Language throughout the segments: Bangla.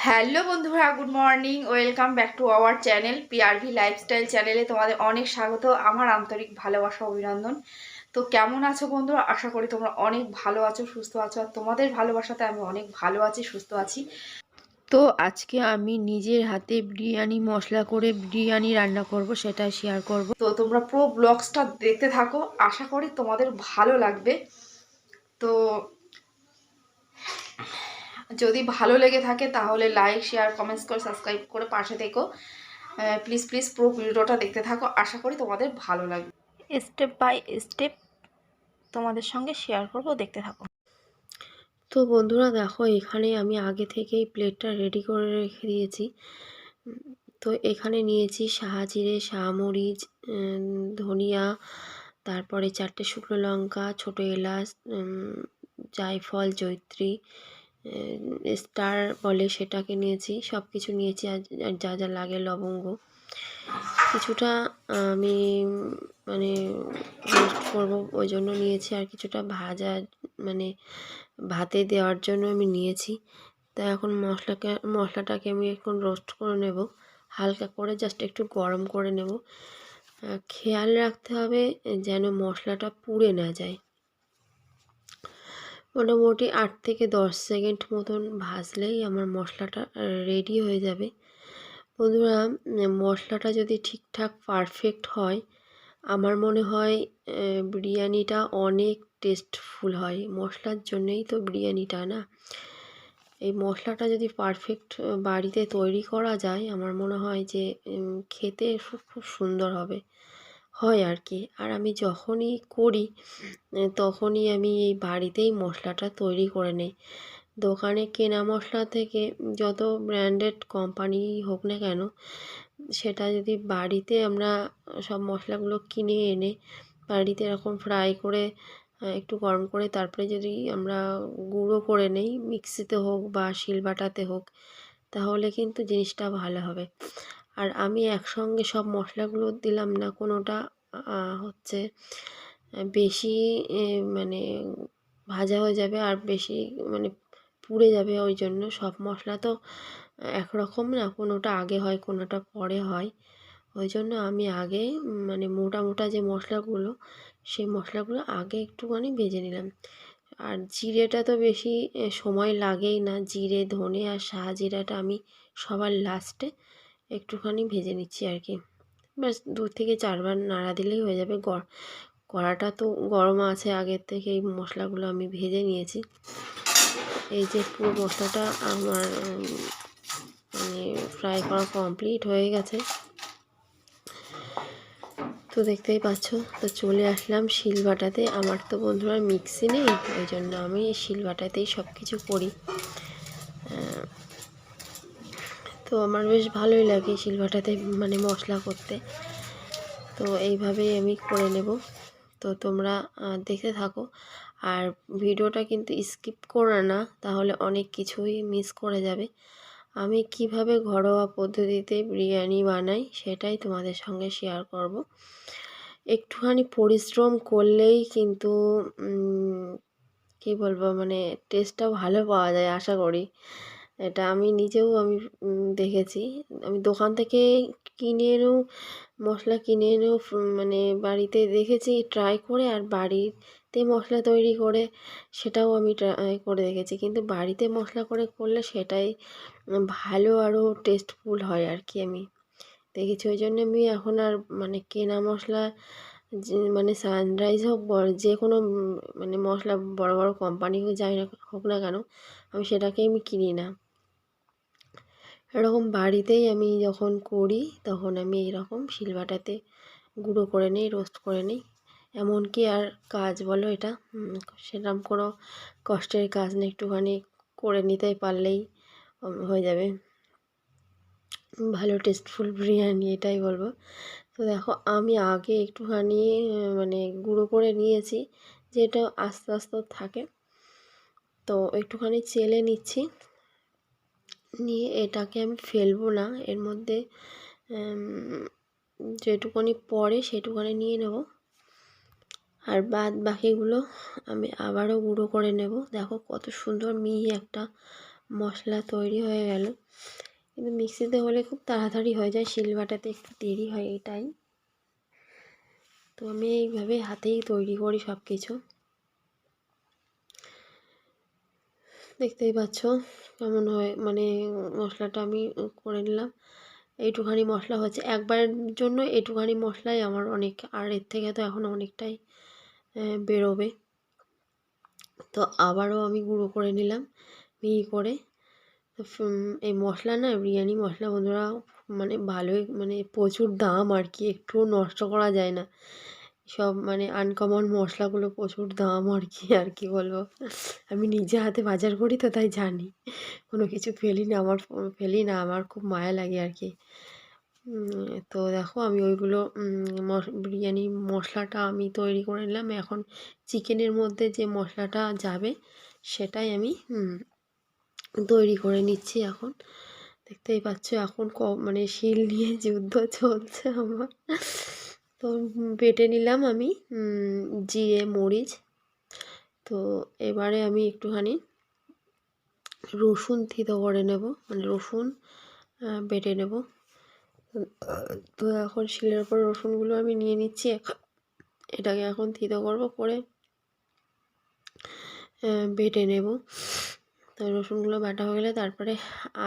হ্যালো বন্ধুরা, good morning. Welcome back to our channel PRV lifestyle চ্যানেলে তোমাদের অনেক স্বাগত। আমার আন্তরিক ভালোবাসা, অভিনন্দন। তো কেমন আছো বন্ধুরা? আশা করি তোমরা অনেক ভালো আছো, সুস্থ আছো। আর তোমাদের ভালোবাসাতে আমি অনেক ভালো আছি, সুস্থ আছি। তো আজকে আমি নিজের হাতে বিরিয়ানি মশলা করে বিরিয়ানি রান্না করব, সেটা শেয়ার করব। তো তোমরা পুরো ব্লগসটা দেখতে থাকো, আশা করি তোমাদের ভালো লাগবে। তো যদি ভালো লেগে থাকে তাহলে লাইক, শেয়ার, কমেন্টস করে সাবস্ক্রাইব করে পাশে থেকো। প্লিজ প্লিজ পুরো ভিডিওটা দেখতে থাকো, আশা করি তোমাদের ভালো লাগবে। স্টেপ বাই স্টেপ তোমাদের সঙ্গে শেয়ার করব, দেখতে থাকো। তো বন্ধুরা দেখো, এখানে আমি আগে থেকেই প্লেটটা রেডি করে রেখে দিয়েছি। তো এখানে নিয়েছি শাহজিরে, শাহমরিচ, ধনিয়া, তারপরে 4টে শুকনো লঙ্কা, ছোটো এলাচ, জায়ফল, জয়িত্রী, স্টার বলে সেটাকে নিয়েছি। সব কিছু নিয়েছি, আর যা যা লাগে, লবঙ্গ কিছুটা আমি মানে রোস্ট করবো ওই জন্য নিয়েছি, আর কিছুটা ভাজা মানে ভাতে দেওয়ার জন্য আমি নিয়েছি। তা এখন মশলাটাকে আমি এখন রোস্ট করে নেব, হালকা করে জাস্ট একটু গরম করে নেব। খেয়াল রাখতে হবে যেন মশলাটা পুড়ে না যায়। মোটামুটি 8 থেকে 10 সেকেন্ড মতন ভাজলেই আমার মশলাটা রেডি হয়ে যাবে। বন্ধুরা, মশলাটা যদি ঠিকঠাক পারফেক্ট হয়, আমার মনে হয় বিরিয়ানিটা অনেক টেস্টফুল হয়। মশলার জন্যেই তো বিরিয়ানিটা, না? এই মশলাটা যদি পারফেক্ট বাড়িতে তৈরি করা যায়, আমার মনে হয় যে খেতে খুব সুন্দর হয় আর কি। আর আমি যখনই করি তখনই আমি এই বাড়িতেই মশলাটা তৈরি করে নিই। দোকানে কেনা মশলা থেকে যত ব্র্যান্ডেড কোম্পানি হোক না কেন, সেটা যদি বাড়িতে আমরা সব মশলাগুলো কিনে এনে বাড়িতে এরকম ফ্রাই করে একটু গরম করে তারপরে যদি আমরা গুঁড়ো করে নেই, মিক্সিতে হোক বা শিলবাটাতে হোক, তাহলে কিন্তু জিনিসটা ভালো হবে। আর আমি একসঙ্গে সব মশলাগুলো দিলাম না, কোনোটা হচ্ছে বেশি মানে ভাজা হয়ে যাবে আর বেশি মানে পুড়ে যাবে। ওই জন্য সব মশলা তো একরকম না, কোনোটা আগে হয় কোনোটা পরে হয়। ওই জন্য আমি আগে মানে মোটা মোটা যে মশলাগুলো, সেই মশলাগুলো আগে একটুখানি ভেজে নিলাম। আর জিরেটা তো বেশি সময় লাগেই না, জিরে, ধনে আর শাহজিরাটা আমি সবার লাস্টে একটুখানি ভেজে নিচ্ছি আর কি। ব্যাস 2 থেকে 4 বার নাড়া দিলেই হয়ে যাবে। কড়াটা তো গরম আছে, আগের থেকে এই মশলাগুলো আমি ভেজে নিয়েছি। এই যে পুরো মশলাটা আমার মানে ফ্রাই করা কমপ্লিট হয়ে গেছে, তো দেখতেই পাচ্ছ। তো চলে আসলাম শিলবাটাতে। আমার তো বন্ধুরা মিক্সি নেই, ওই জন্য আমি শিলবাটাতেই সব কিছু করি। তো আমার বেশ ভালোই লাগে শিলবাটাতে মানে মশলা করতে। তো এইভাবেই আমি করে নেব। তো তোমরা দেখতে থাকো, আর ভিডিওটা কিন্তু স্কিপ করো না, তাহলে অনেক কিছুই মিস করে যাবে। আমি কিভাবে ঘরোয়া পদ্ধতিতে বিরিয়ানি বানাই সেটাই তোমাদের সঙ্গে শেয়ার করব। একটুখানি পরিশ্রম করলেই কিন্তু কী বলবো, মানে টেস্টটা ভালো পাওয়া যায় আশা করি। এটা আমি নিজেও দেখেছি। আমি দোকান থেকে কিনে এনেও মশলা কিনে এনেও মানে বাড়িতে দেখেছি ট্রাই করে, আর বাড়িতে মশলা তৈরি করে সেটাও আমি ট্রাই করে দেখেছি। কিন্তু বাড়িতে মশলা করে করলে সেটাই ভালো, আরও টেস্টফুল হয় আর কি, আমি দেখেছি। ওই জন্য আমি এখন আর মানে কেনা মশলা মানে সানরাইজ হোক যে কোনো মানে মশলা বড় বড় কোম্পানি যাই না হোক না কেন, আমি সেটাকে আমি কিনি না। এরকম বাড়িতেই আমি যখন করি তখন আমি এরকম শিলবাটাতে গুঁড়ো করে নিই, রোস্ট করে নিই। এমনকি আর কাজ বলো, এটা সেরকম কোনো কষ্টের কাজ নেই, একটুখানি করে নিতে পারলেই হয়ে যাবে ভালো টেস্টফুল বিরিয়ানি, এটাই বলবো। তো দেখো, আমি আগে একটুখানি মানে গুঁড়ো করে নিয়েছি, যেটা আস্তে আস্তে থাকে। তো একটুখানি চেলে নিচ্ছি, নিয়ে এটাকে আমি ফেলবো না, এর মধ্যে যেটুকুনি পড়ে সেটুকুনি নিয়ে নেব, আর বাদ বাকিগুলো আমি আবারও গুঁড়ো করে নেব। দেখো কত সুন্দর মিহি একটা মশলা তৈরি হয়ে গেল। কিন্তু মিক্সিতে হলে খুব তাড়াতাড়ি হয়ে যায়, শিলবাটাতে একটু দেরি হয় এটাই। তো আমি এইভাবে হাতেই তৈরি করি সব কিছু। দেখতেই পাচ্ছ কেমন হয়, মানে মশলাটা আমি করে নিলাম। এইটুখানি মশলা হচ্ছে, একবারের জন্য এইটুখানি মশলাই আমার অনেক, আর এর থেকে তো এখন অনেকটাই বেরোবে। তো আবারও আমি গুঁড়ো করে নিলাম মিহি করে। তো এই মশলা না, বিরিয়ানি মশলা বন্ধুরা মানে ভালোই, মানে প্রচুর দাম আর কি, একটুও নষ্ট করা যায় না। সব মানে আনকমন মশলাগুলো প্রচুর দাম আর কি বলবো। আমি নিজে হাতে বাজার করি তো তাই জানি, কোনো কিছু ফেলি না, আমার খুব মায়া লাগে আর কি। তো দেখো আমি ওইগুলো বিরিয়ানি মশলাটা আমি তৈরি করে নিলাম। এখন চিকেনের মধ্যে যে মশলাটা যাবে সেটাই আমি তৈরি করে নিচ্ছি এখন। দেখতেই পাচ্ছ এখন মানে শিল নিয়ে যুদ্ধ চলছে আমার। তো বেটে নিলাম আমি জিরে মরিচ। তো এবারে আমি একটুখানি রসুন থেঁতো করে নেব, মানে রসুন বেটে নেব। তো এখন শিলের ওপর রসুনগুলো আমি নিয়ে নিচ্ছি, এটাকে এখন থেঁতো করব, করে বেটে নেব। তো রসুনগুলো বাটা হয়ে গেলে তারপরে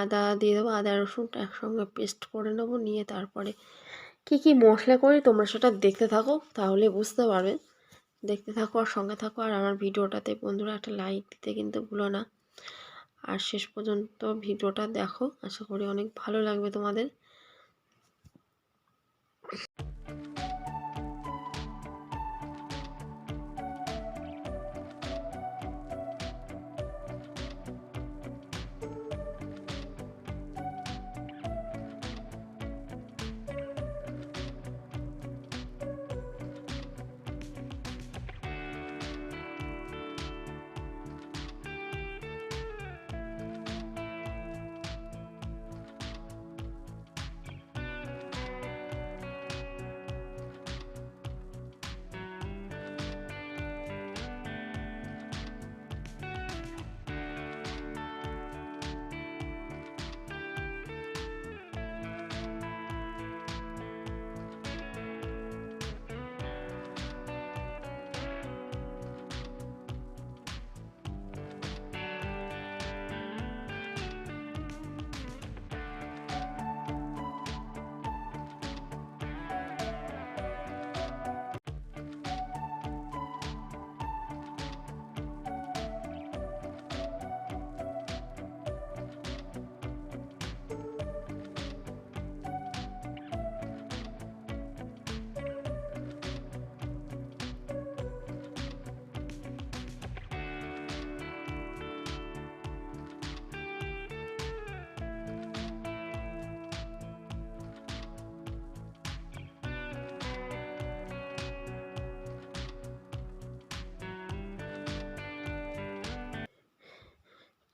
আদা দিয়ে দেবো, আদা রসুন একসঙ্গে পেস্ট করে নেব, নিয়ে তারপরে কী কী মশলা করি তোমরা সেটা দেখতে থাকো, তাহলে বুঝতে পারবে। দেখতে থাকো আর সঙ্গে থাকো, আর আমার ভিডিওটাতে বন্ধুরা একটা লাইক দিতে কিন্তু ভুলো না। আর শেষ পর্যন্ত ভিডিওটা দেখো, আশা করি অনেক ভালো লাগবে তোমাদের।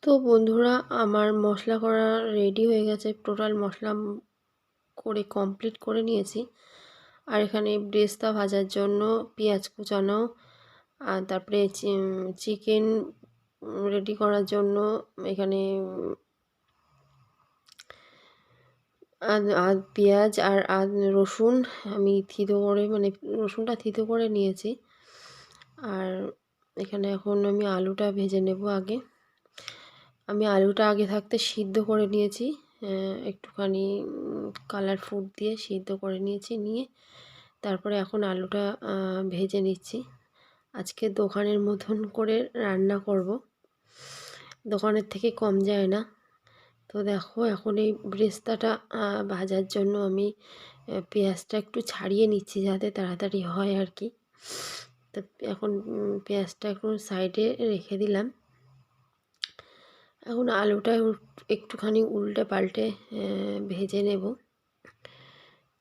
তো বন্ধুরা আমার মশলা করা রেডি হয়ে গেছে, টোটাল মশলা করে কমপ্লিট করে নিয়েছি। আর এখানে ব্রেস্তা ভাজার জন্য পেঁয়াজ কুচানো, আর তারপরে চিকেন রেডি করার জন্য এখানে পেঁয়াজ আর রসুন আমি থেঁতো করে, মানে রসুনটা থেঁতো করে নিয়েছি। আর এখানে এখন আমি আলুটা ভেজে নেব আগে। আমি আলুটা আগে থাকতে সিদ্ধ করে নিয়েছি, একটুখানি কালার ফুড দিয়ে সিদ্ধ করে নিয়েছি, নিয়ে তারপরে এখন আলুটা ভেজে নিচ্ছি। আজকে দোকানের মতন করে রান্না করব, দোকানের থেকে কম যায় না। তো দেখো এখন এই ব্রেস্তাটা ভাজার জন্য আমি পেঁয়াজটা একটু ছাড়িয়ে নিচ্ছি যাতে তাড়াতাড়ি হয় আর কি। তো এখন পেঁয়াজটা একটু সাইডে রেখে দিলাম। এখন আলুটা একটুখানি উল্টে পাল্টে ভেজে নেব।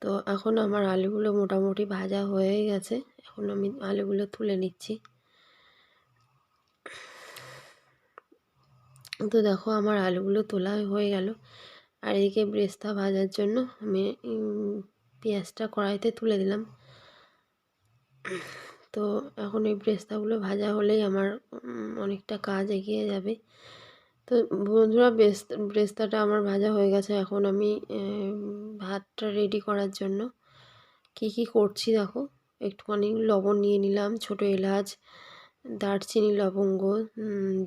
তো এখন আমার আলুগুলো মোটামুটি ভাজা হয়ে গেছে, এখন আমি আলুগুলো তুলে নিচ্ছি। তো দেখো আমার আলুগুলো তোলা হয়ে গেল, আর এদিকে ব্রেস্তা ভাজার জন্য আমি পেঁয়াজটা কড়াইতে তুলে দিলাম। তো এখন এই ব্রেস্তাগুলো ভাজা হলেই আমার অনেকটা কাজ এগিয়ে যাবে। তো বন্ধুরা ব্রেস্তাটা আমার ভাজা হয়ে গেছে। এখন আমি ভাতটা রেডি করার জন্য কি করছি দেখো। একটুখানি লবণ নিয়ে নিলাম, ছোটো এলাচ, দারচিনি, লবঙ্গ,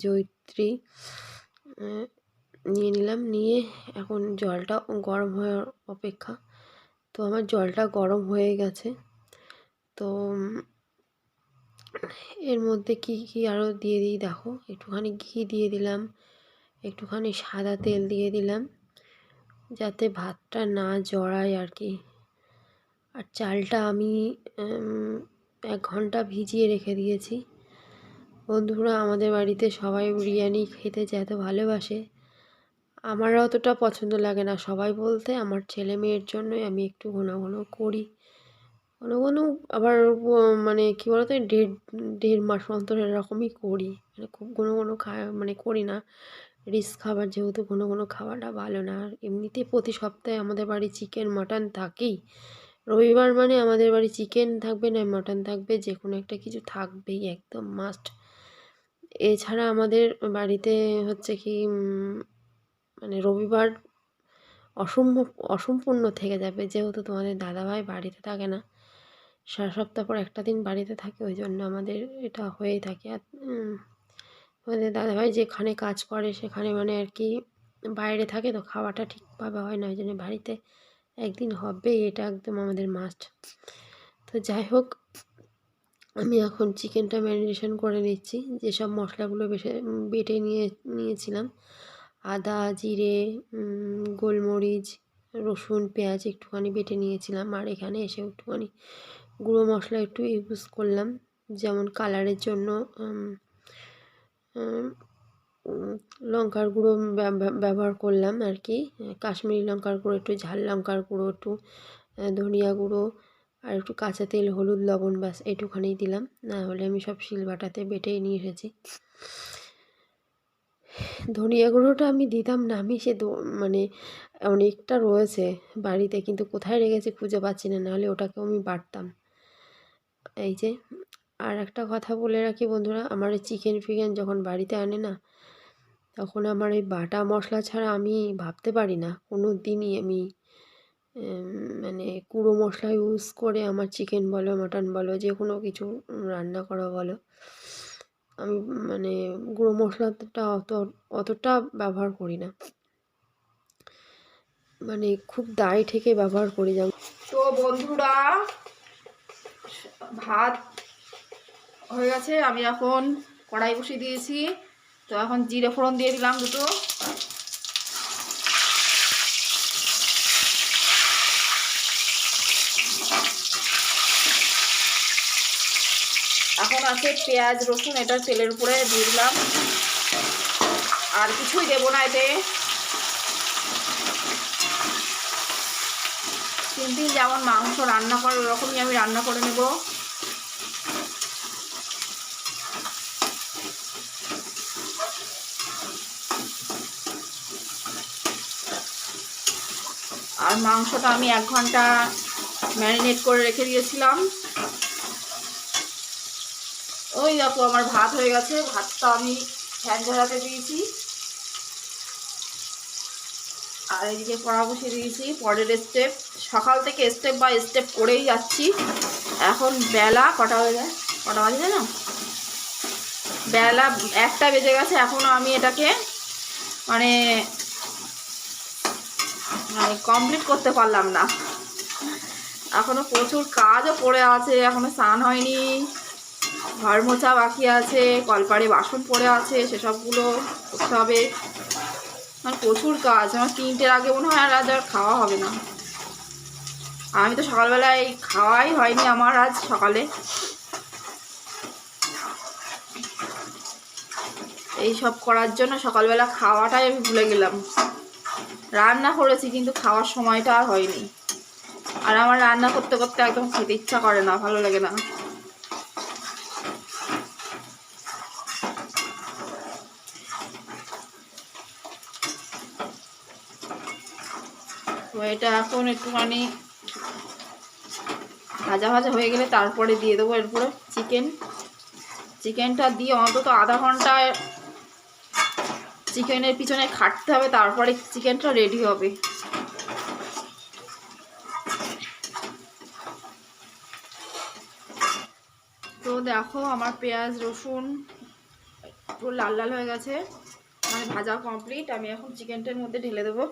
জয়িত্রী নিয়ে নিলাম। নিয়ে এখন জলটা গরম হওয়ার অপেক্ষা। তো আমার জলটা গরম হয়ে গেছে। তো এর মধ্যে কি আরও দিয়ে দিই দেখো। একটুখানি ঘি দিয়ে দিলাম, একটুখানি সাদা তেল দিয়ে দিলাম, যাতে ভাতটা না জড়ায় আর কি। আর চালটা আমি 1 ঘন্টা ভিজিয়ে রেখে দিয়েছি। বন্ধুরা, আমাদের বাড়িতে সবাই বিরিয়ানি খেতে এত ভালোবাসে, আমার অতটা পছন্দ লাগে না। সবাই বলতে আমার ছেলে মেয়ের জন্যই আমি একটু ঘন ঘন করি। ঘন ঘন আবার মানে কী বলতো, দেড় মাস অন্তর এরকমই করি। মানে খুব ঘন ঘন মানে করি না। রিস্ক খাবার যেহেতু, ঘন ঘন খাওয়াটা ভালো না। আর এমনিতেই প্রতি সপ্তাহে আমাদের বাড়ি চিকেন মাটন থাকেই। রবিবার মানে আমাদের বাড়ি চিকেন থাকবে না মাটন থাকবে, যে কোনো একটা কিছু থাকবেই, একদম মাস্ট। এছাড়া আমাদের বাড়িতে হচ্ছে কি মানে রবিবার অসম্পূর্ণ থেকে যাবে, যেহেতু তোমাদের দাদাভাই বাড়িতে থাকে না, সারা সপ্তাহ পর একটা দিন বাড়িতে থাকে, ওই জন্য আমাদের এটা হয়েই থাকে। আর আমাদের দাদাভাই যেখানে কাজ করে সেখানে মানে আর কি বাইরে থাকে, তো খাওয়াটা ঠিকভাবে হয় না, ওই জন্য বাড়িতে একদিন হবেই, এটা একদম আমাদের মাস্ট। তো যাই হোক, আমি এখন চিকেনটা ম্যারিনেশন করে নিচ্ছি। যেসব মশলাগুলো বেটে নিয়েছিলাম, আদা, জিরে, গোলমরিচ, রসুন, পেঁয়াজ একটুখানি বেটে নিয়েছিলাম। আর এখানে এসে একটুখানি গুঁড়ো মশলা একটু ইউজ করলাম, যেমন কালারের জন্য লঙ্কার গুঁড়ো ব্যবহার করলাম আর কি। কাশ্মীরি লঙ্কার গুঁড়ো, একটু ঝাল লঙ্কার গুঁড়ো, একটু ধনিয়া গুঁড়ো, আর একটু কাঁচা তেল, হলুদ, লবণ, ব্যাস এইটুখানি দিলাম। না হলে আমি সব শিলবাটাতে বেটেই নিয়ে এসেছি। ধনিয়া গুঁড়োটা আমি দিতাম না, আমি মানে অনেকটা রয়েছে বাড়িতে, কিন্তু কোথায় রেখেছি খুঁজে পাচ্ছি না, নাহলে ওটাকেও আমি বাটতাম। এই যে, আর একটা কথা বলে রাখি বন্ধুরা, আমার এই চিকেন ফিকেন যখন বাড়িতে আনে না, তখন আমার এই বাটা মশলা ছাড়া আমি ভাবতে পারি না কোনো দিনই। আমি মানে গুঁড়ো মশলা ইউজ করে আমার চিকেন বলো, মাটন বলো, যে কোনো কিছু রান্না করা বলো, আমি মানে গুঁড়ো মশলাটা অতটা ব্যবহার করি না, মানে খুব দায় থেকে ব্যবহার করি। যেমন তো বন্ধুরা, ভাত হয়ে গেছে, আমি এখন কড়াই বসিয়ে দিয়েছি। তো এখন জিরে ফোড়ন দিয়ে দিলাম দুটো। এখন আছে পেঁয়াজ, রসুন, এটা তেলের উপরে দিয়ে দিলাম। আর কিছুই দেবো না এতে, সিম্পল যেমন মাংস রান্না করে ওরকমই আমি রান্না করে নেব। আর মাংসটা আমি 1 ঘন্টা ম্যারিনেট করে রেখে দিয়েছিলাম। ওই দেখো আমার ভাত হয়ে গেছে, ভাতটা আমি ফ্যান ঝরাতে দিয়েছি। আর এদিকে কড়া বসিয়ে দিয়েছি। পরের স্টেপ, সকাল থেকে স্টেপ বাই স্টেপ করেই যাচ্ছি। এখন বেলা কটা হয়ে যায়, কটা বাজে না, বেলা 1টা বেজে গেছে, এখনও আমি এটাকে মানে কমপ্লিট করতে পারলাম না। এখনও প্রচুর কাজও পড়ে আছে, এখনও স্নান হয়নি, ঘর মোছা বাকি আছে, কলপাড়ে বাসন পড়ে আছে, সেসবগুলো করতে হবে। আমার প্রচুর কাজ, আমার 3টের আগে মনে হয় আর খাওয়া হবে না। আমি তো সকালবেলায় খাওয়াই হয়নি আমার আজ সকালে। এই সব করার জন্য সকালবেলা খাওয়াটাই আমি ভুলে গেলাম। রান্না করেছি কিন্তু খাওয়ার সময়টা আর হয়নি। আর আমার রান্না করতে করতে একদম খেতে ইচ্ছা করে না, ভালো লাগে না। তো এটা এখন একটুখানি ভাজা ভাজা হয়ে গেলে তারপরে দিয়ে দেবো এরপরে চিকেনটা দিয়ে অন্তত আধা ঘন্টা চিকেনের পিছনে খাটতে হবে, তারপরে চিকেনটা রেডি হবে। তো দেখো আমার পেঁয়াজ রসুন পুরো লাল লাল হয়ে গেছে, মানে ভাজা কমপ্লিট। আমি এখন চিকেনটার মধ্যে ঢেলে দেবো।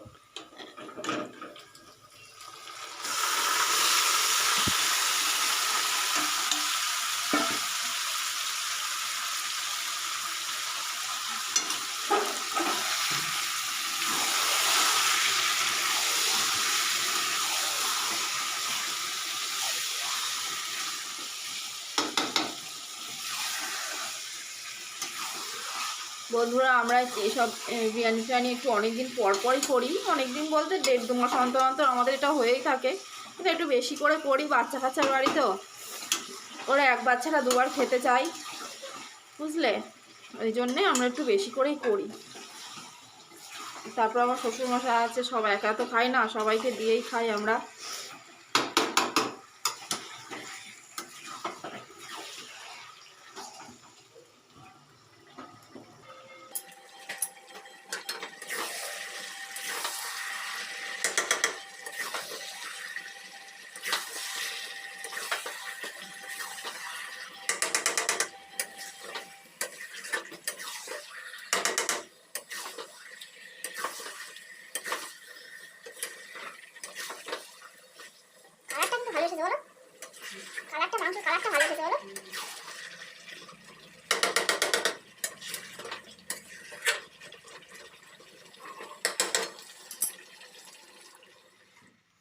বন্ধুরা আমরা এসব বিরিয়ানি টিরিয়ানি একটু অনেকদিন পর পরই করি, অনেকদিন বলতে 1.5-2 মাস অন্তর অন্তর আমাদের এটা হয়েই থাকে, কিন্তু একটু বেশি করে করি। বাচ্চা কাচ্চার বাড়ি তো, ওরা এক বাচ্চারা দুবার খেতে চাই, বুঝলে, ওই জন্যে আমরা একটু বেশি করেই করি। তারপর আমার শ্বশুরমশাই আছে, সবাই একা তো খাই না, সবাইকে দিয়েই খাই আমরা।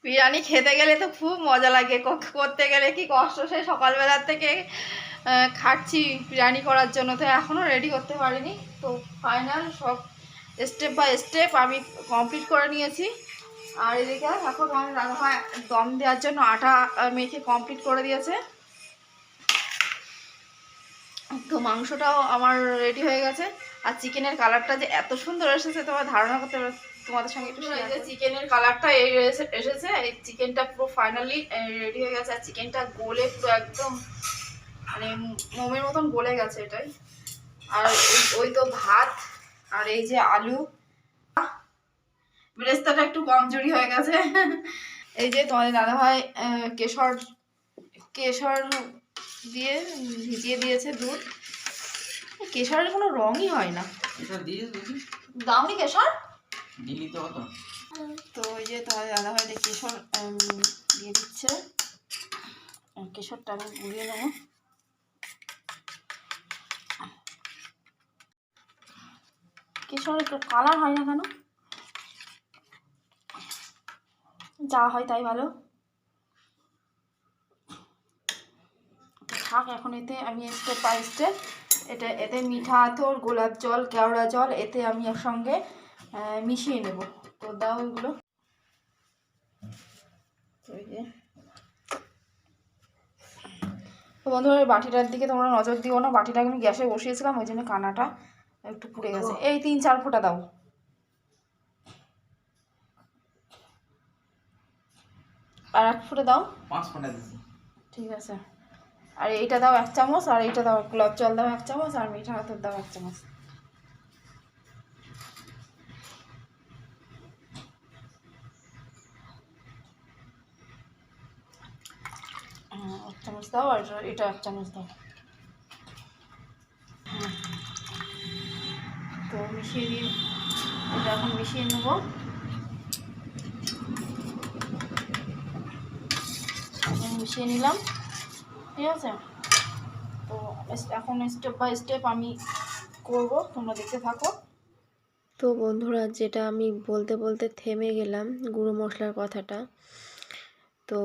বিরিয়ানি খেতে গেলে তো খুব মজা লাগে, করতে গেলে কি কষ্ট। সে সকালবেলার থেকে খাচ্ছি বিরিয়ানি করার জন্য, তো এখনও রেডি করতে পারিনি। তো ফাইনাল সব স্টেপ বাই স্টেপ আমি কমপ্লিট করে নিয়েছি। আর এদিকে এখন আমার দাদাভাই দম দেওয়ার জন্য আটা মেখে কমপ্লিট করে দিয়েছে। তো মাংসটাও আমার রেডি হয়ে গেছে। আর চিকেনের কালারটা যে এত সুন্দর এসেছে তোমার ধারণা করতে পারো, তোমাদের সঙ্গে একটু শেয়ার করি। চিকেনের কালারটা এই এসেছে, এই চিকেনটা পুরো ফাইনালি রেডি হয়ে গেছে। আর চিকেনটা গলে পুরো একদম মানে মোমের মতন গলে গেছে এটাই। আর ওই তো ভাত, আর এই যে আলু, বেরেস্তাটা একটু কমজোরি হয়ে গেছে। এই যে তোমাদের দাদাভাই কেশর কেশর দিয়ে ভিজিয়ে দিয়েছে দুধ। কেশরের কোনো রঙই হয় না। দাওনি কেশর? তো ওই যে তোমাদের দাদাভাই কেশর দিয়ে দিচ্ছে। কেশরটা আমি গুলিয়ে নেবো। কেশরের কালার হয় না কেন? যা হয় তাই ভালো। থাক, এখন এতে আমি স্টেপ বাই স্টেপ এতে মিঠা আতর, গোলাপ জল, কেওড়া জল এতে আমি একসঙ্গে মিশিয়ে নেব। তো দাও এগুলো। তো বন্ধুরা বাটিটার দিকে তোমরা নজর দিও না, বাটিটা আমি গ্যাসে বসিয়েছিলাম, ওই জন্য কানাটা একটু পুড়ে গেছে। এই 3-4 ফোঁটা দাও। আর 1 ফোঁটা দাও। 5 ফোঁটা দিছি। ঠিক আছে। আর এইটা দাও 1 চামচ, আর এইটা দাও গোলাপ জল দাও 1 চামচ, আর মিঠা আতর দাও 1 চামচ। এক চামচ দাও, আর এটা 1 চামচ দাও। তো মিশিয়ে দিয়ে এটা এখন মিশিয়ে নেব। মিশিয়ে নিলাম, ঠিক আছে। তো এখন স্টেপ বাই স্টেপ আমি করব, তোমরা দেখতে থাকো। তো বন্ধুরা, যেটা আমি বলতে বলতে থেমে গেলাম, গুঁড়ো মশলার কথাটা। তো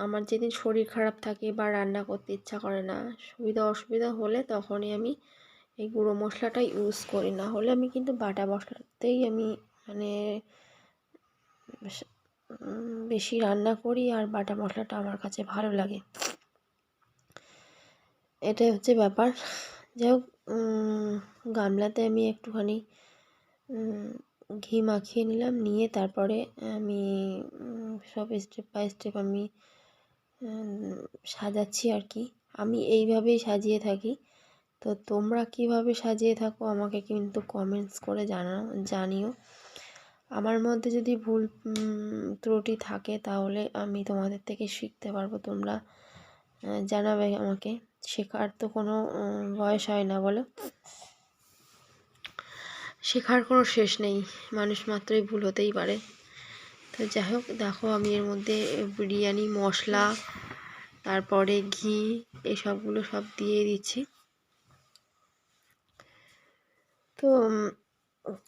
আমার যেদিন শরীর খারাপ থাকে বা রান্না করতে ইচ্ছা করে না, সুবিধা অসুবিধা হলে তখনই আমি এই গুঁড়ো মশলাটা ইউজ করি। না হলে আমি কিন্তু বাটা মশলাতেই আমি মানে বেশি রান্না করি, আর বাটা মশলাটা আমার কাছে ভালো লাগে। এটাই হচ্ছে ব্যাপার। যাই হোক, গামলাতে আমি একটুখানি ঘি মাখিয়ে নিলাম, নিয়ে তারপরে আমি সব স্টেপ বাই স্টেপ আমি সাজাচ্ছি আর কি। আমি এইভাবেই সাজিয়ে থাকি, তো তোমরা কিভাবে সাজিয়ে থাকো আমাকে কিন্তু কমেন্টস করে জানিও। আমার মধ্যে যদি ভুল ত্রুটি থাকে তাহলে আমি তোমাদের থেকে শিখতে পারবো। তোমরা জানাবে আমাকে, শেখার তো কোনো বয়স হয় না বলো, শেখার কোনো শেষ নেই, মানুষ মাত্রই ভুল হতেই পারে। তো যাই হোক, দেখো আমি এর মধ্যে বিরিয়ানি মশলা, তারপরে ঘি, এসবগুলো সব দিয়ে দিচ্ছি। তো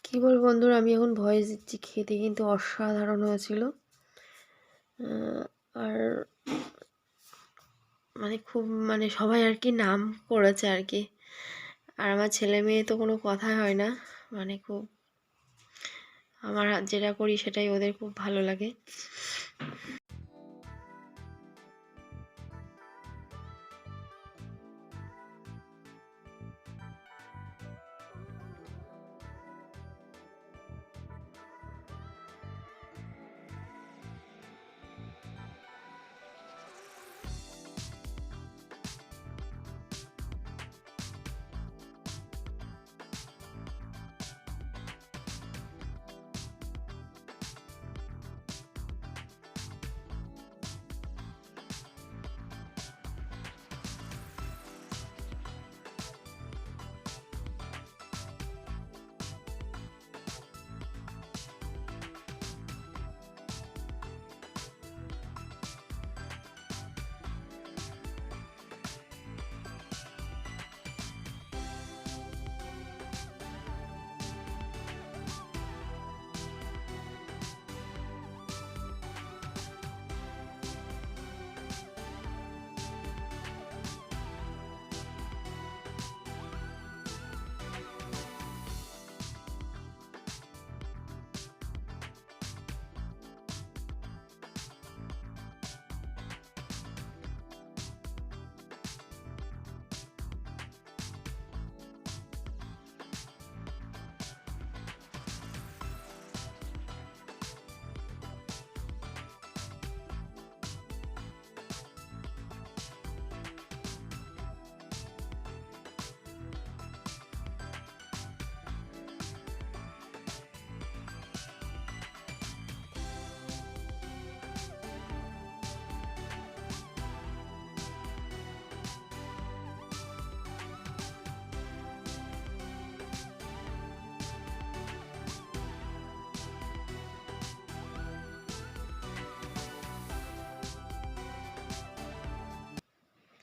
কী বলবো বন্ধুরা, আমি এখন ভয়েস দিচ্ছি, খেতে কিন্তু অসাধারণ হয়েছিল। আর মানে খুব মানে সবাই আর কি নাম করেছে আর কি। আর আমার ছেলে মেয়ে তো কোনো কথাই হয় না, মানে খুব আমার যেটা করি সেটাই ওদের খুব ভালো লাগে।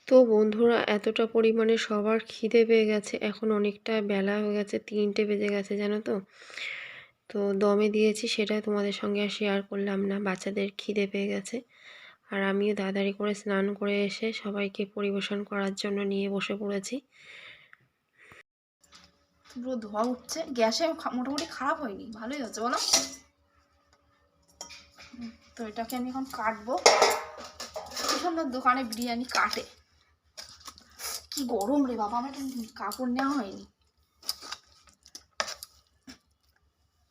তো বন্ধুরা, এতটা পরিমাণে সবার খিদে পেয়ে গেছে, এখন অনেকটা বেলা হয়ে গেছে, 3টে বেজে গেছে জানো তো। তো দমে দিয়েছি, সেটা তোমাদের সঙ্গে আর শেয়ার করলাম না, বাচ্চাদের খিদে পেয়ে গেছে। আর আমিও তাড়াতাড়ি করে স্নান করে এসে সবাইকে পরিবেশন করার জন্য নিয়ে বসে পড়েছি। পুরো ধোয়া উঠছে, গ্যাসে মোটামুটি খারাপ হয়নি, ভালোই হচ্ছে বলো। তো এটাকে আমি এখন কাটবো। কি সুন্দর দোকানে বিরিয়ানি কাটে। কি গরম রে বাবা, আমার কাপড় নেওয়া হয়নি,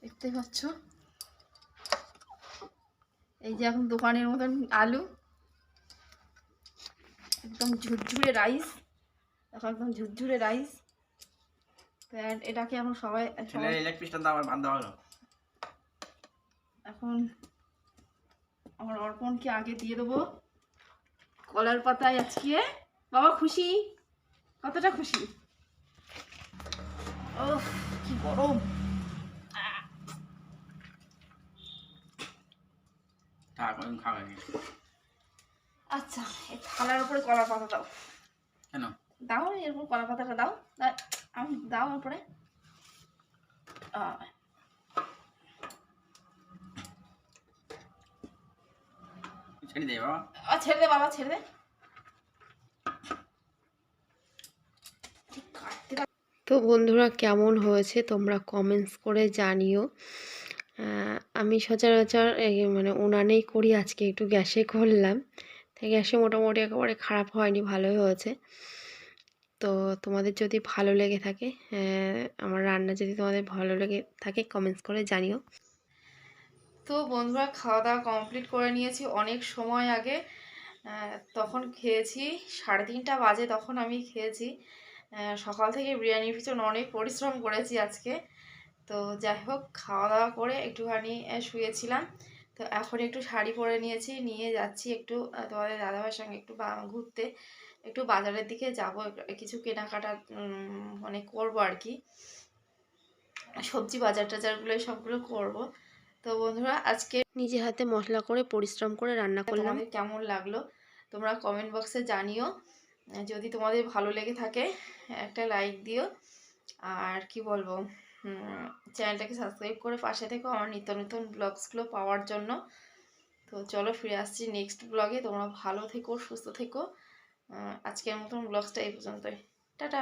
দেখতে পাচ্ছ। এই যে এখন দোকানের মতন আলু, একদম ঝুরঝুরে রাইস, দেখো একদম ঝুরঝুরে রাইস। এটাকে এখন সবাই এখন আমার অর্পণকে আগে দিয়ে দেবো কলার পাতায়। আজকে বাবা খুশি, কতটা খুশি। ও কি গরম। আচ্ছা, এই থালার উপরে কলার পাতা দাও। কেন দাও, এর উপর কলার পাতাটা দাও, আমি দাও উপরে। ছেড়ে দে বাবা, ছেড়ে দে বাবা, ছেড়ে দে। তো বন্ধুরা, কেমন হয়েছে তোমরা কমেন্টস করে জানিও। আমি সচরাচর মানে উনানেই করি, আজকে একটু গ্যাসে করলাম, তাই গ্যাসে মোটামুটি একেবারে খারাপ হয়নি, ভালোই হয়েছে। তো তোমাদের যদি ভালো লেগে থাকে, আমার রান্না যদি তোমাদের ভালো লেগে থাকে, কমেন্টস করে জানিও। তো বন্ধুরা, খাওয়া দাওয়া কমপ্লিট করে নিয়েছি অনেক সময় আগে। তখন খেয়েছি 3:30 বাজে, তখন আমি খেয়েছি। সকাল থেকে বিরিয়ানির পিছনে অনেক পরিশ্রম করেছি আজকে। তো যাই হোক, খাওয়া দাওয়া করে একটুখানি শুয়েছিলাম। তো এখন একটু শাড়ি পরে নিয়েছি, নিয়ে যাচ্ছি একটু তোমাদের দাদাভাইয়ের সঙ্গে একটু ঘুরতে, একটু বাজারের দিকে যাব, কিছু কেনাকাটা মানে করবো আর কি, সবজি বাজার টাজারগুলো সবগুলো করব। তো বন্ধুরা, আজকে নিজে হাতে মশলা করে পরিশ্রম করে রান্না করলাম। তোমাদের কেমন লাগলো তোমরা কমেন্ট বক্সে জানিও। যদি তোমাদের ভালো লেগে থাকে একটা লাইক দিও, আর কি বলবো, চ্যানেলটাকে সাবস্ক্রাইব করে পাশে থেকো আমার নিত্য নতুন ব্লগসগুলো পাওয়ার জন্য। তো চলো ফিরে আসছি নেক্সট ব্লগে, তোমরা ভালো থেকো, সুস্থ থেকো। আজকের মতন ব্লগসটা এই পর্যন্তই। টাটা।